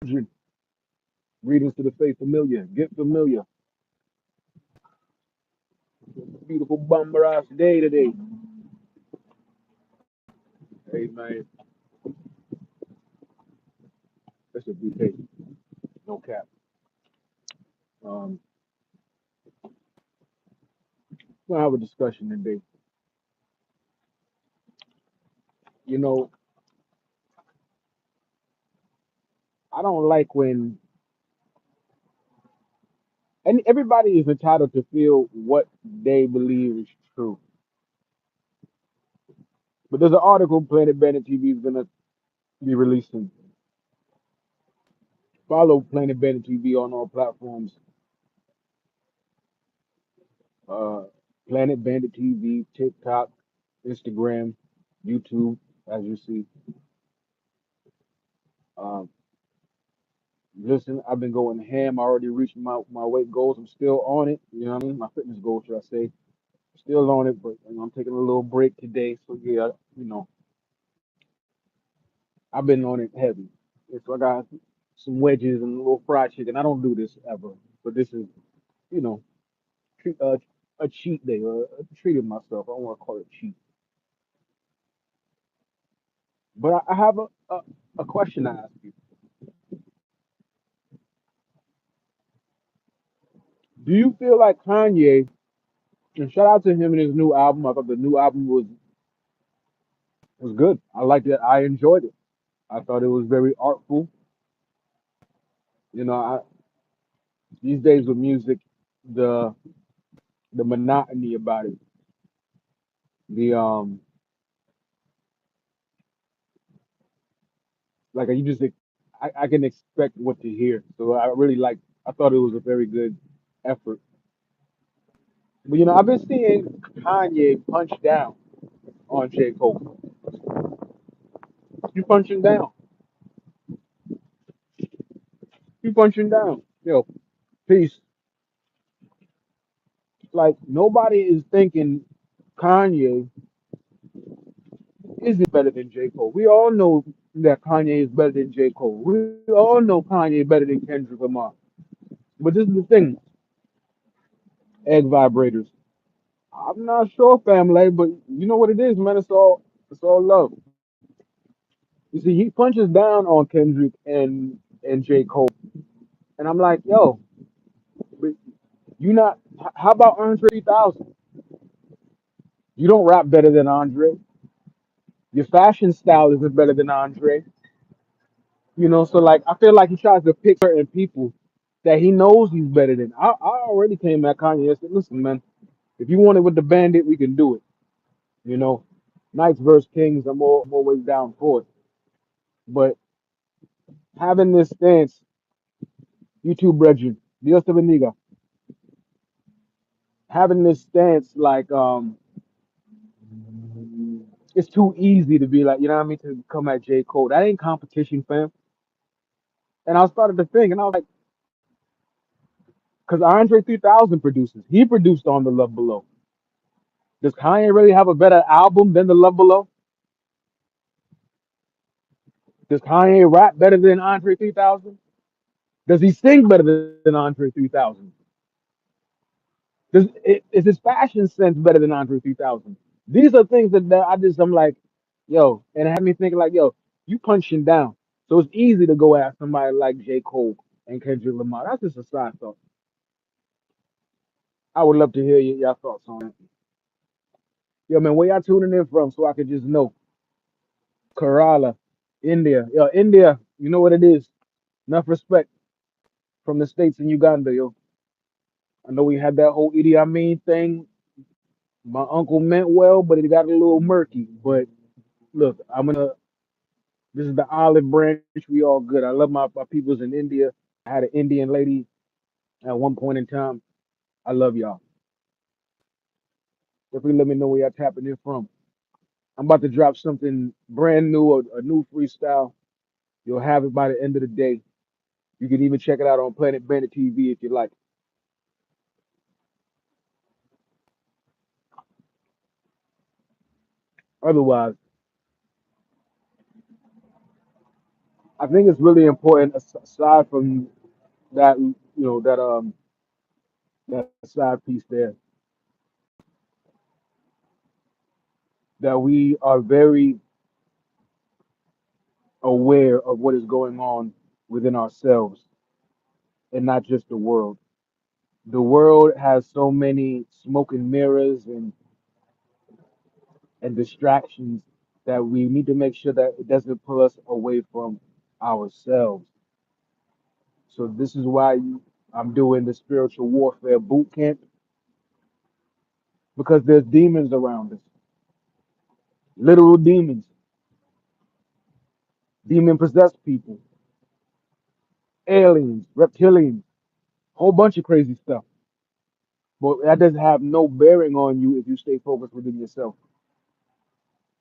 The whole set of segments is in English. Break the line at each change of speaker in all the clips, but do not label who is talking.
Greetings to the faith familiar. Get familiar. Beautiful bumper ass day today. Hey man, that's a good day. No cap. Um, we'll have a discussion today. You know, I don't like when and everybody is entitled to feel what they believe is true. But there's an article Planet Bandit TV is gonna be releasing. Follow Planet Bandit TV on all platforms. Uh, Planet Bandit TV, TikTok, Instagram, YouTube, as you see. Um, Listen, I've been going ham. I already reached my weight goals. I'm still on it. You know what I mean? My fitness goals, should I say? Still on it, but I'm taking a little break today. So yeah, I've been on it heavy. Yeah, so I got some wedges and a little fried chicken. I don't do this ever, but this is, you know, treat, a cheat day or a treat of myself. I don't want to call it cheat, but I have a question to ask you. Do you feel like Kanye? And shout out to him and his new album. I thought the new album was good. I liked it. I enjoyed it. I thought it was very artful. These days with music, the the monotony about it, the like you just I can expect what to hear. So I really like. I thought it was a very good effort. But I've been seeing Kanye punch down on J. Cole. You punching down. You punching down. Yo, peace. Like nobody is thinking Kanye isn't better than J. Cole. We all know that Kanye is better than J. Cole. We all know Kanye is better than Kendrick Lamar. But this is the thing, egg vibrators. I'm not sure, family, but you know what it is, man. It's all love. You see, he punches down on Kendrick and J. Cole, and I'm like, yo, but you not. How about Andre 3000? You don't rap better than Andre. Your fashion style isn't better than Andre. So like I feel like he tries to pick certain people that he knows he's better than. I already came at Kanye and said, listen, man, if you want it with the bandit, we can do it. You know, Knights versus Kings, I'm always down for it. But having this stance, YouTube brethren, Dios te bendiga, having this stance like it's too easy to be like, you know what I mean, to come at J. Cole. That ain't competition, fam. And I started to think, and I was like, because Andre 3000 produces, he produced on the Love Below. Does Kanye really have a better album than the Love Below? Does Kanye rap better than Andre 3000? Does he sing better than Andre 3000? Is his fashion sense better than Andre 3000? These are things that I'm like, yo, and it had me thinking like, yo, you punching down. So it's easy to go at somebody like J. Cole and Kendrick Lamar. That's just a side thought. I would love to hear y'all thoughts on it. Yo, man, where y'all tuning in from so I could just know? Kerala, India. Yo, India, you know what it is. Enough respect from the States and Uganda, yo. I know we had that whole Idi Amin thing. My uncle meant well, but it got a little murky. But look, this is the olive branch. We all good. I love my peoples in India. I had an Indian lady at one point in time. I love y'all. Definitely let me know where y'all tapping in from. I'm about to drop something brand new, a new freestyle. You'll have it by the end of the day. You can even check it out on Planet Bandit TV if you like. Otherwise, I think it's really important aside from that, that side piece there, that we are very aware of what is going on within ourselves and not just the world. The world has so many smoke and mirrors and distractions that we need to make sure that it doesn't pull us away from ourselves. So this is why I'm doing the spiritual warfare boot camp, because there's demons around us, literal demons, demon possessed people, aliens, reptilians, whole bunch of crazy stuff. But that doesn't have no bearing on you if you stay focused within yourself.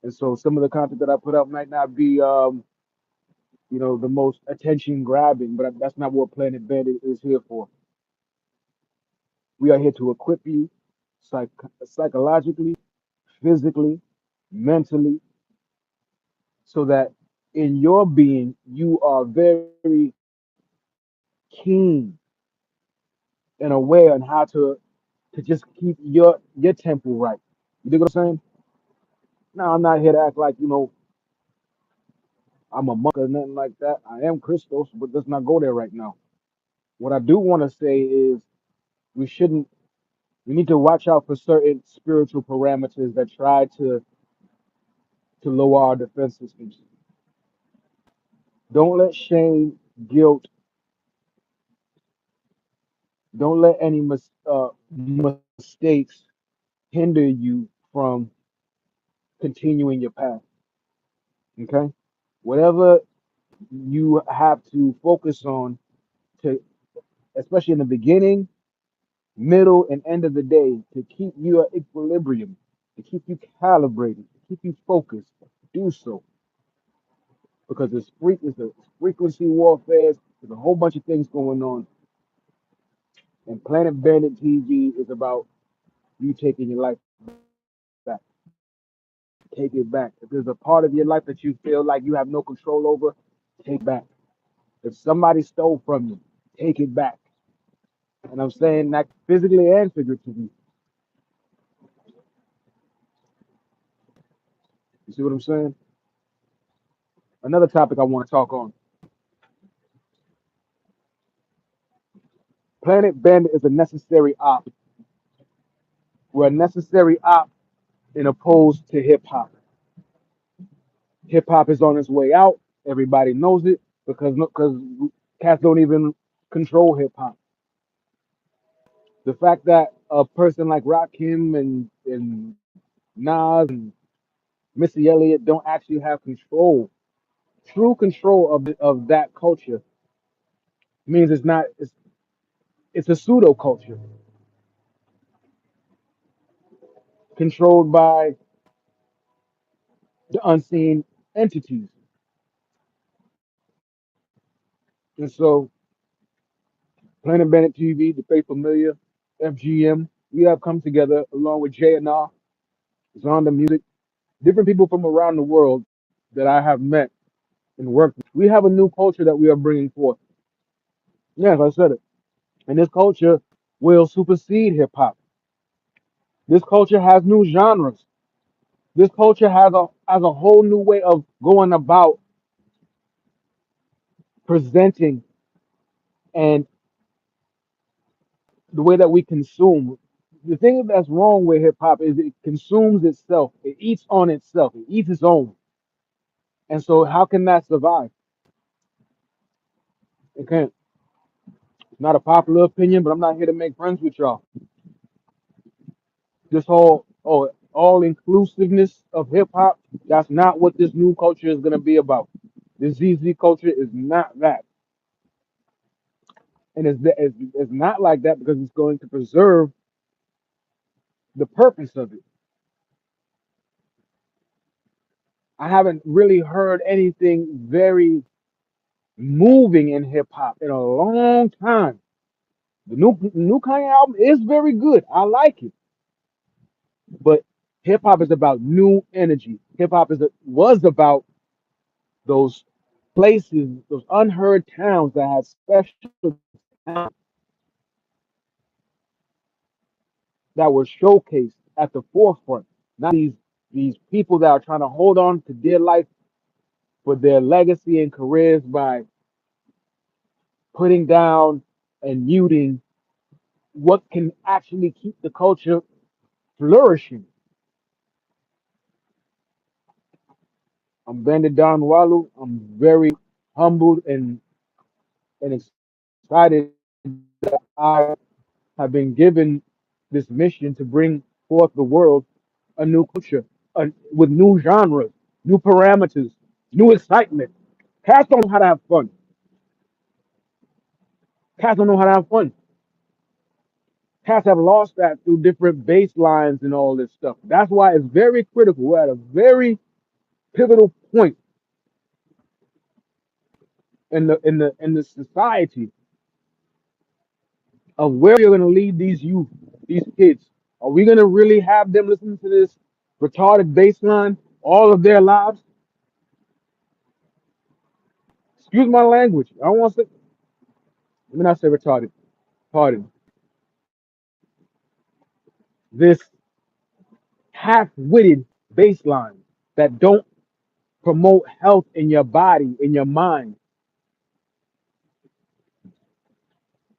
And so some of the content that I put up might not be, the most attention grabbing, but that's not what Planet Bandit is here for. We are here to equip you psychologically, physically, mentally, so that in your being you are very keen and aware on how to just keep your temple right. You dig what I'm saying? Now I'm not here to act like I'm a monk or nothing like that. I am Christos, but let's not go there right now. What I do want to say is we shouldn't we need to watch out for certain spiritual parameters that try to lower our defense systems. Don't let shame, guilt, don't let any mistakes hinder you from continuing your path. Okay? Whatever you have to focus on to, especially in the beginning, middle, and end of the day, to keep you at equilibrium, to keep you calibrated, to keep you focused, do so. Because it's a frequency warfare, there's a whole bunch of things going on. And Planet Bandit TV is about you taking your life back. Take it back. If there's a part of your life that you feel like you have no control over, take it back. If somebody stole from you, take it back. And I'm saying that physically and figuratively. You see what I'm saying? Another topic I want to talk on. Planet Bandit is a necessary op. We're a necessary op in opposed to hip hop. Hip hop is on its way out. Everybody knows it because cats don't even control hip hop. The fact that a person like Rakim and Nas and Missy Elliott don't actually have control, true control of that culture, means it's a pseudo culture controlled by the unseen entities. And so Planet Bandit TV, the Faith Familiar, FGM, we have come together along with JNR, Zonda Music, different people from around the world that I have met and worked with. We have a new culture that we are bringing forth. Yes, I said it. And this culture will supersede hip hop. This culture has new genres. This culture has a whole new way of going about presenting and the way that we consume. The thing that's wrong with hip hop is it consumes itself. It eats on itself. It eats its own. And so how can that survive? It can't. It's not a popular opinion, but I'm not here to make friends with y'all. This whole all inclusiveness of hip hop, that's not what this new culture is gonna be about. This ZZ culture is not that. And it's not like that because it's going to preserve the purpose of it. I haven't really heard anything very moving in hip hop in a long time. The new Kanye album is very good. I like it, but hip hop is about new energy. Hip hop was about those. places, those unheard towns that had special talent that were showcased at the forefront. Not these people that are trying to hold on to their life for their legacy and careers by putting down and muting what can actually keep the culture flourishing. I'm Bandit Don Walu. I'm very humbled and excited that I have been given this mission to bring forth the world a new culture with new genres, new parameters, new excitement. Cats don't know how to have fun. Cats don't know how to have fun. Cats have lost that through different bass lines and all this stuff. That's why it's very critical. We're at a very pivotal point in the society of where you're gonna lead these youth, these kids. Are we gonna really have them listen to this retarded bass line all of their lives? Excuse my language. I don't want to say, let me not say retarded. Pardon. This half-witted bass line that don't promote health in your body, in your mind.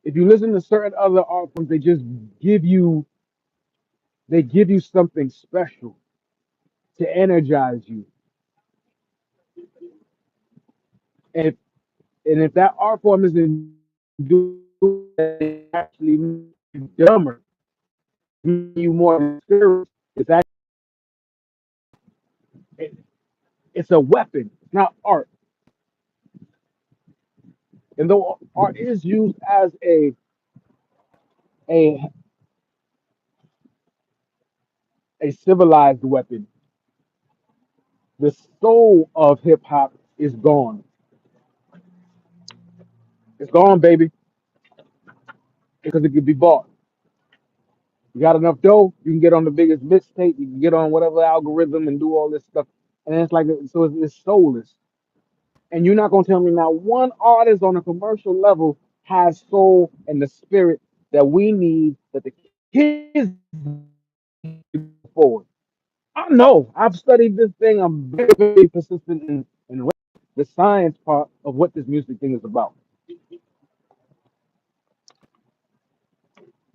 If you listen to certain other art forms, they just give you they give you something special to energize you. And if that art form isn't doing that, it actually makes you dumber, making you more discouraged. It's actually it, it's a weapon, it's not art. And though art is used as a a civilized weapon, the soul of hip hop is gone. It's gone, baby, because it could be bought. You got enough dough, you can get on the biggest mixtape, you can get on whatever algorithm and do all this stuff. And it's like, so it's soulless. And you're not going to tell me now one artist on a commercial level has soul and the spirit that we need, that the kids need forward. I know. I've studied this thing. I'm very, very persistent in the science part of what this music thing is about.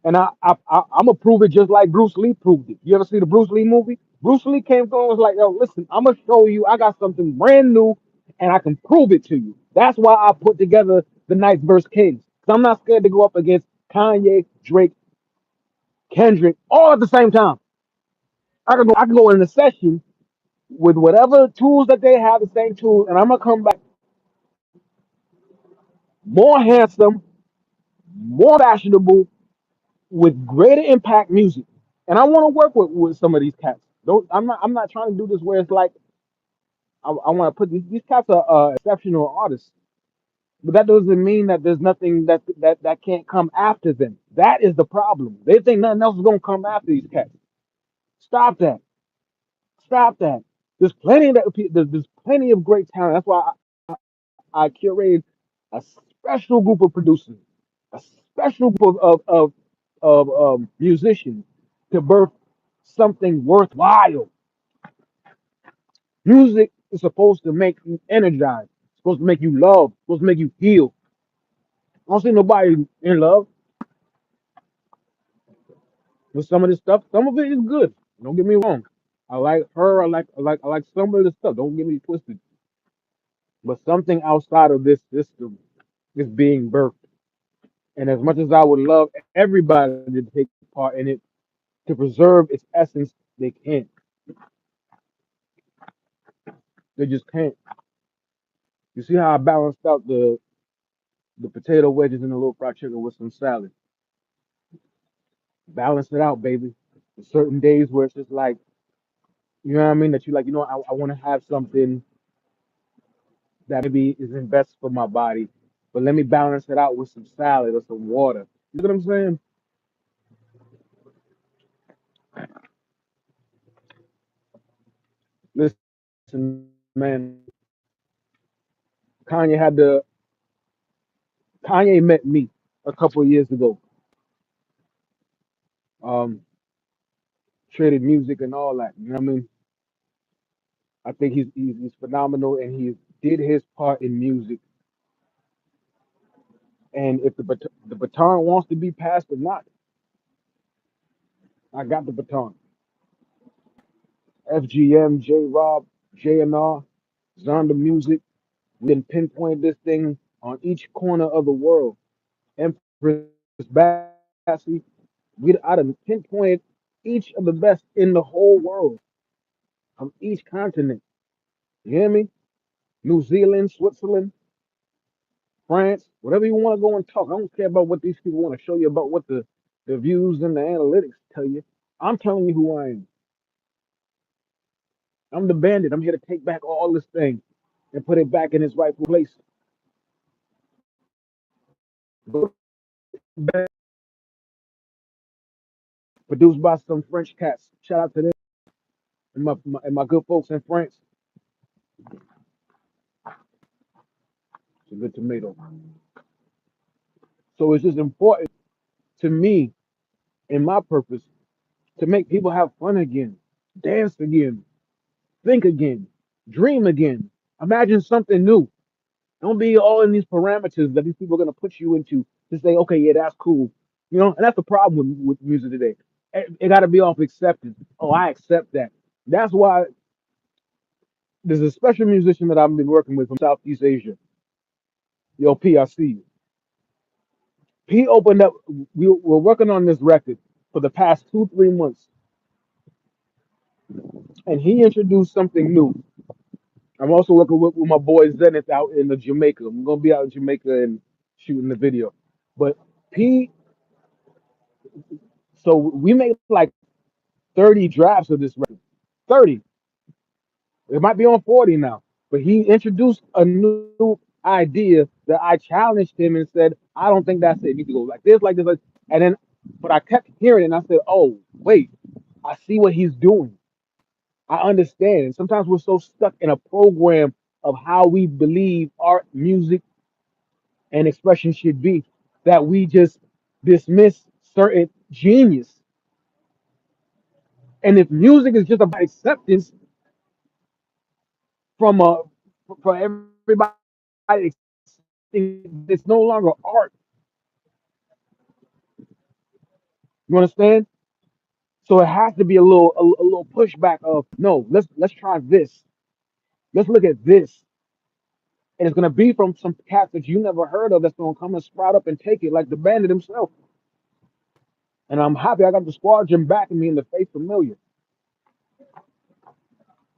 And I'm gonna prove it just like Bruce Lee proved it. You ever see the Bruce Lee movie? Bruce Lee came through and was like, "Yo, listen, I'm gonna show you. I got something brand new, and I can prove it to you." That's why I put together the Knights vs Kings. Cause I'm not scared to go up against Kanye, Drake, Kendrick, all at the same time. I can go in a session with whatever tools that they have, the same tools, and I'm gonna come back more handsome, more fashionable, with greater impact music. And I want to work with some of these cats. Don't I'm not trying to do this where it's like I want to put these cats are exceptional artists, but that doesn't mean that there's nothing that can't come after them. That is the problem. They think nothing else is gonna come after these cats. Stop that. Stop that. There's plenty of great talent. That's why I curated a special group of producers, a special group of musicians to birth something worthwhile. Music is supposed to make you energized, supposed to make you love, supposed to make you heal. I don't see nobody in love with some of this stuff. Some of it is good. Don't get me wrong. I like her. I like some of the stuff. Don't get me twisted. But something outside of this system is being birthed. And as much as I would love everybody to take part in it to preserve its essence, they can't. They just can't. You see how I balanced out the potato wedges and the little fried chicken with some salad. Balance it out, baby. There's certain days where it's just like, you know what I mean? That you like, I want to have something that maybe isn't best for my body, but let me balance it out with some salad or some water. You know what I'm saying? Listen, man, Kanye had the Kanye met me a couple of years ago. Um, Traded music and all that. You know what I mean? I think he's phenomenal and he did his part in music. And if the baton wants to be passed or not, I got the baton. FGM, J Rob, JNR, Zonda Music. We can pinpoint this thing on each corner of the world. Empress Bassey. I done pinpointed each of the best in the whole world from each continent. You hear me? New Zealand, Switzerland, France, whatever you want to go and talk. I don't care about what these people want to show you about what the views and the analytics tell you. I'm telling you who I am. I'm the bandit. I'm here to take back all this thing and put it back in its rightful place. Go produced by some French cats. Shout out to them and my good folks in France. It's a good tomato. So it's just important to me and my purpose to make people have fun again, dance again, think again, dream again, imagine something new. Don't be all in these parameters that these people are gonna put you into to say, okay, yeah, that's cool. You know, and that's the problem with music today. It got to be off acceptance. Oh, I accept that. That's why there's a special musician that I've been working with from Southeast Asia. Yo, P, I see you. P opened up. We were working on this record for the past 2, 3 months, and he introduced something new. I'm also working with my boy Zenith out in the Jamaica. I'm gonna be out in Jamaica and shooting the video. But P, so we made like 30 drafts of this record. 30. It might be on 40 now. But he introduced a new idea that I challenged him and said, I don't think that's it. You need to go like this, like, and then but I kept hearing it and I said, oh, wait, I see what he's doing. I understand. And sometimes we're so stuck in a program of how we believe art, music, and expression should be that we just dismiss certain genius. And if music is just about acceptance from for everybody, it's no longer art. You understand? So it has to be a little pushback of no. Let's try this. Let's look at this, and it's gonna be from some cats that you never heard of that's gonna come and sprout up and take it like the bandit himself. And I'm happy I got the squadron backing me in the face familiar.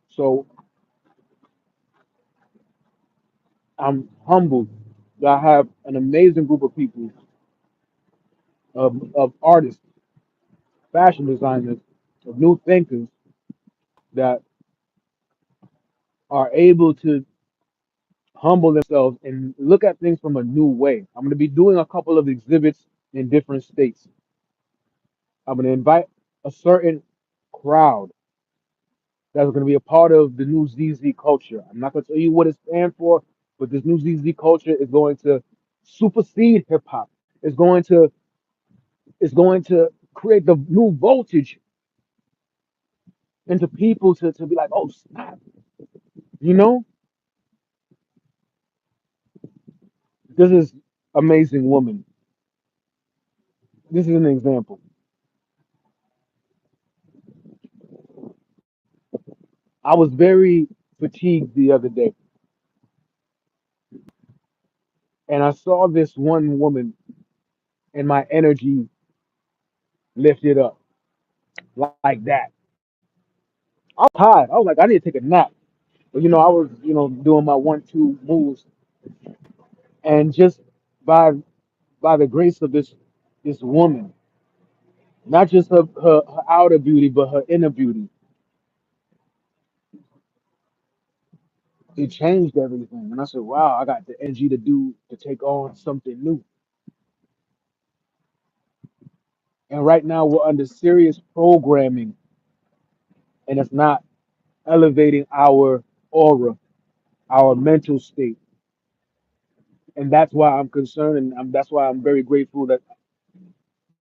So I'm humbled that I have an amazing group of people, of artists, fashion designers, of new thinkers that are able to humble themselves and look at things from a new way. I'm going to be doing a couple of exhibits in different states. I'm going to invite a certain crowd that's going to be a part of the new ZZ culture. I'm not going to tell you what it stands for, but this new ZZ culture is going to supersede hip hop. It's going to it's going to create the new voltage into people to be like, oh snap, you know, this is amazing woman. This is an example. I was very fatigued the other day, and I saw this one woman, and my energy lifted up like that. I was tired. I was like, I need to take a nap. But I was, doing my 1, 2 moves, and just by the grace of this woman, not just her outer beauty, but her inner beauty, it changed everything. And I said, wow, I got the energy to take on something new. And right now we're under serious programming, and it's not elevating our aura, our mental state. And that's why I'm concerned, and that's why I'm very grateful that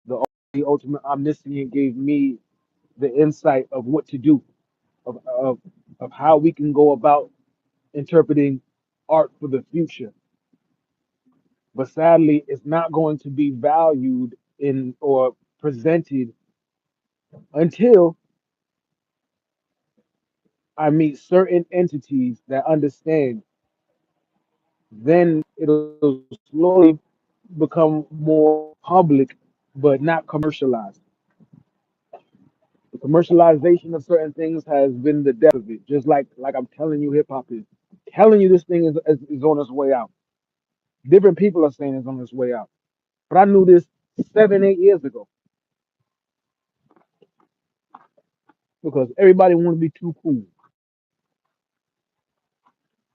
the ultimate omniscient gave me the insight of what to do, of of of how we can go about interpreting art for the future. But sadly, it's not going to be valued in or presented until I meet certain entities that understand. Then it'll slowly become more public, but not commercialized. The commercialization of certain things has been the death of it. Just like I'm telling you, hip hop is telling you this thing is on its way out. Different people are saying it's on its way out, but I knew this 7, 8 years ago because everybody want to be too cool.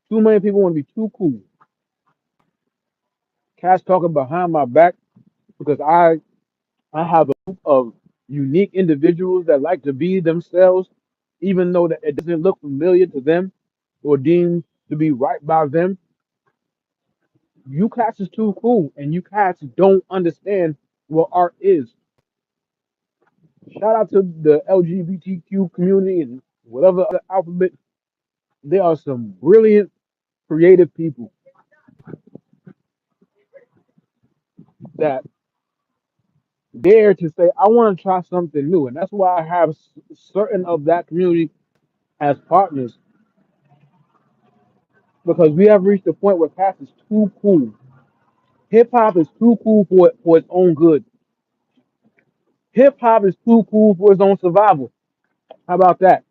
Too many people want to be too cool. Cats talking behind my back because I have a group of unique individuals that like to be themselves, even though that it doesn't look familiar to them or deemed to be right by them. You cats is too cool, and you cats don't understand what art is. Shout out to the LGBTQ community and whatever other alphabet. There are some brilliant, creative people that dare to say, "I want to try something new," and that's why I have certain of that community as partners because we have reached a point where cats is too cool. Hip hop is too cool for its own good. Hip hop is too cool for its own survival. How about that?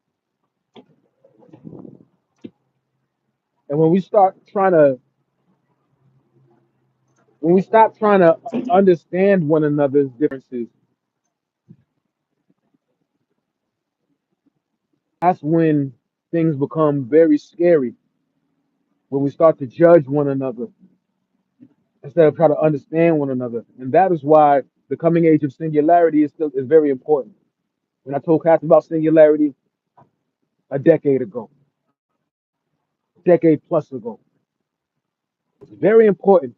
And when we stop trying to understand one another's differences, that's when things become very scary. When we start to judge one another instead of trying to understand one another, and that is why the coming age of singularity is very important. When I told Cass about singularity a decade ago, decade plus ago, it's very important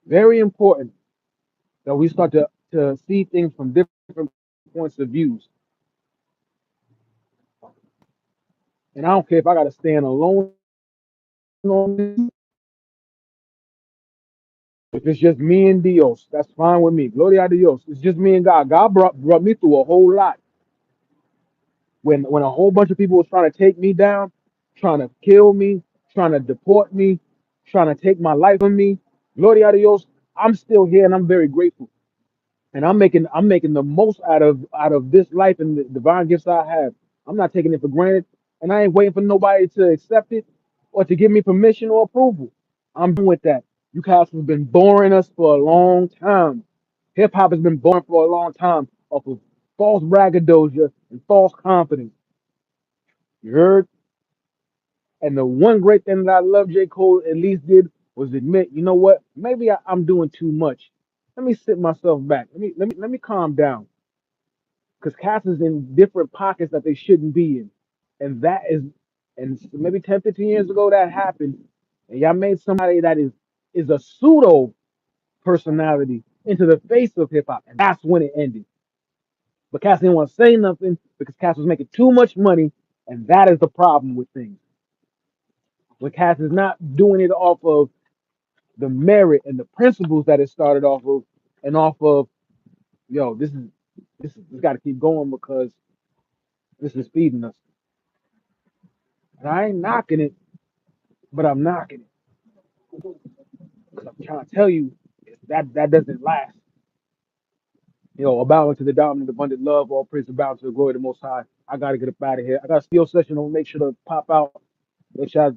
that we start to see things from different points of views. And I don't care if I got to stand alone on this. If it's just me and Dios, that's fine with me. Gloria a Dios. It's just me and God. God brought me through a whole lot. When a whole bunch of people was trying to take me down, trying to kill me, trying to deport me, trying to take my life from me. Gloria a Dios. I'm still here and I'm very grateful. And I'm making the most out of this life and the divine gifts I have. I'm not taking it for granted, and I ain't waiting for nobody to accept it or to give me permission or approval. I'm done with that. You guys have been boring us for a long time. Hip hop has been boring for a long time off of false braggadocio and false confidence. You heard? And the one great thing that I love J. Cole at least did was admit, you know what? Maybe I'm doing too much. Let me sit myself back. Let me calm down because cats is in different pockets that they shouldn't be in. And that is, and maybe 10, 15 years ago that happened. And y'all made somebody that is a pseudo personality into the face of hip hop. And that's when it ended. But Cass didn't want to say nothing because Cass was making too much money. And that is the problem with things. When Cass is not doing it off of the merit and the principles that it started off of and off of, yo, this got to keep going because this is feeding us. And I ain't knocking it, but I'm knocking it because I'm trying to tell you that doesn't last. About to the dominant, abundant love, all praise about to the glory of the Most High. I gotta get up out of here. I got a steel session. I'll make sure to pop out. Let y'all,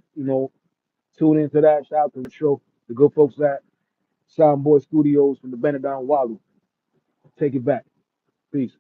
tune into that. Shout out to the show, the good folks at Soundboy Studios from the Benedon Walu. Take it back. Peace.